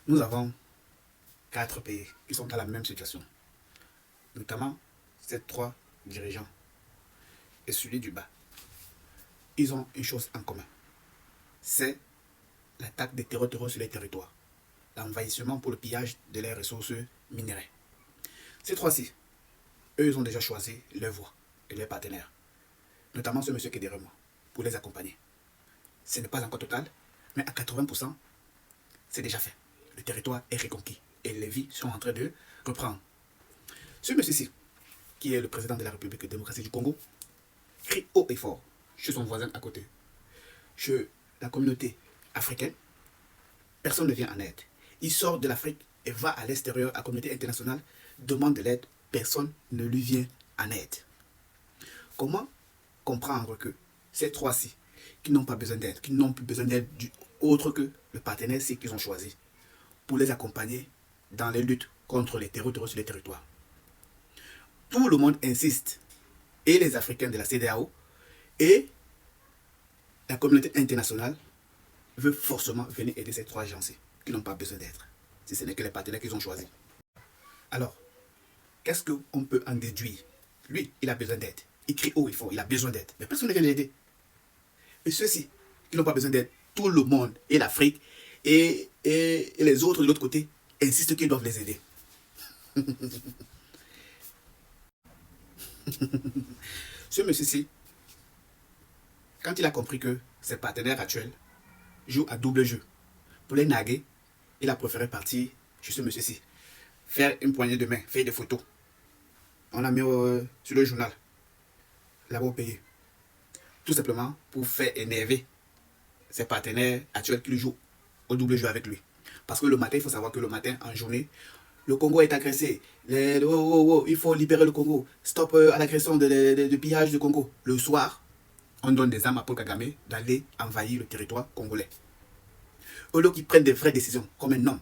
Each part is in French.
Nous avons 4 pays qui sont dans la même situation, notamment ces 3 dirigeants et celui du bas. Ils ont une chose en commun, c'est l'attaque des terreaux sur les territoires, l'envahissement pour le pillage de leurs ressources minérales. Ces 3-ci, eux, ils ont déjà choisi leur voie et leurs partenaires, notamment ce monsieur qui est derrière moi, pour les accompagner. Ce n'est pas encore total, mais à 80%, c'est déjà fait. Le territoire est reconquis et les vies sont en train de reprendre. Ce monsieur-ci, qui est le président de la République démocratique du Congo, crie haut et fort chez son voisin à côté. Chez la communauté africaine, personne ne vient en aide. Il sort de l'Afrique et va à l'extérieur, à la communauté internationale, demande de l'aide, personne ne lui vient en aide. Comment comprendre que ces 3-ci, qui n'ont pas besoin d'aide, qui n'ont plus besoin d'aide autre que le partenaire C qu'ils ont choisi, pour les accompagner dans les luttes contre les terreaux sur les territoires. Tout le monde insiste, et les Africains de la CEDEAO, et la communauté internationale veut forcément venir aider ces 3 agences qui n'ont pas besoin d'être, si ce n'est que les partenaires qu'ils ont choisis. Alors, qu'est-ce qu'on peut en déduire? Lui, il a besoin d'aide. Il crie haut et fort, il a besoin d'aide. Mais personne ne vient l'aider. Et ceux-ci, qui n'ont pas besoin d'aide, tout le monde, et l'Afrique, et les autres de l'autre côté, insistent qu'ils doivent les aider. Ce monsieur-ci, quand il a compris que ses partenaires actuels jouent à double jeu, pour les naguer, il a préféré partir chez ce monsieur-ci, faire une poignée de main, faire des photos. On l'a mis sur le journal, là-bas au pays. Tout simplement pour faire énerver ses partenaires actuels qui jouent au double jeu avec lui. Parce que le matin, il faut savoir que le matin, en journée, le Congo est agressé. Il faut libérer le Congo. Stop à l'agression de pillage du Congo. Le soir, on donne des armes à Paul Kagame d'aller envahir le territoire congolais. Au lieu qu'ils prennent des vraies décisions, comme un homme.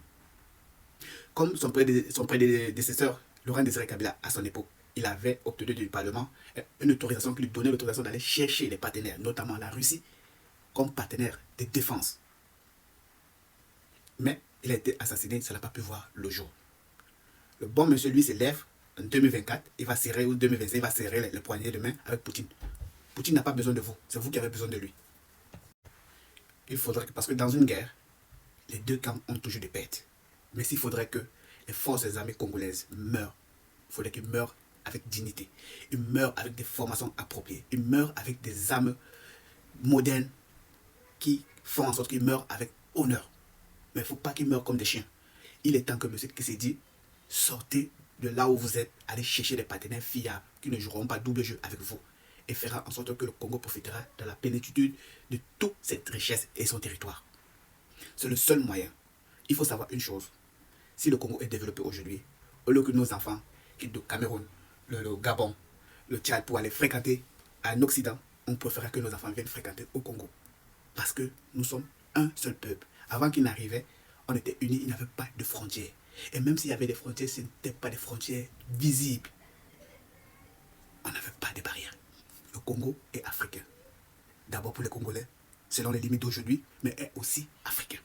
Comme son prédécesseur, Laurent Désiré Kabila, à son époque, il avait obtenu du Parlement une autorisation qui lui donnait l'autorisation d'aller chercher les partenaires, notamment la Russie, comme partenaire de défense. Mais il a été assassiné, ça n'a pas pu voir le jour. Le bon monsieur, lui, se lève en 2024, il va serrer, ou 2025, il va serrer les poignets de main avec Poutine. Poutine n'a pas besoin de vous, c'est vous qui avez besoin de lui. Il faudrait que, parce que dans une guerre, les deux camps ont toujours des pertes. Mais s'il faudrait que les forces armées congolaises meurent, il faudrait qu'ils meurent avec dignité. Ils meurent avec des formations appropriées. Ils meurent avec des armes modernes qui font en sorte qu'ils meurent avec honneur. Mais il ne faut pas qu'ils meurent comme des chiens. Il est temps que M. Tshisekedi sortez de là où vous êtes, allez chercher des partenaires fiables qui ne joueront pas double jeu avec vous et fera en sorte que le Congo profitera de la plénitude de toute cette richesse et son territoire. C'est le seul moyen. Il faut savoir une chose. Si le Congo est développé aujourd'hui, au lieu que nos enfants quittent le Cameroun, le Gabon, le Tchad pour aller fréquenter en Occident, on préférera que nos enfants viennent fréquenter au Congo. Parce que nous sommes un seul peuple. Avant qu'ils n'arrivaient, on était unis, il n'y avait pas de frontières. Et même s'il y avait des frontières, ce n'étaient pas des frontières visibles. On n'avait pas de barrières. Le Congo est africain. D'abord pour les Congolais, selon les limites d'aujourd'hui, mais est aussi africain.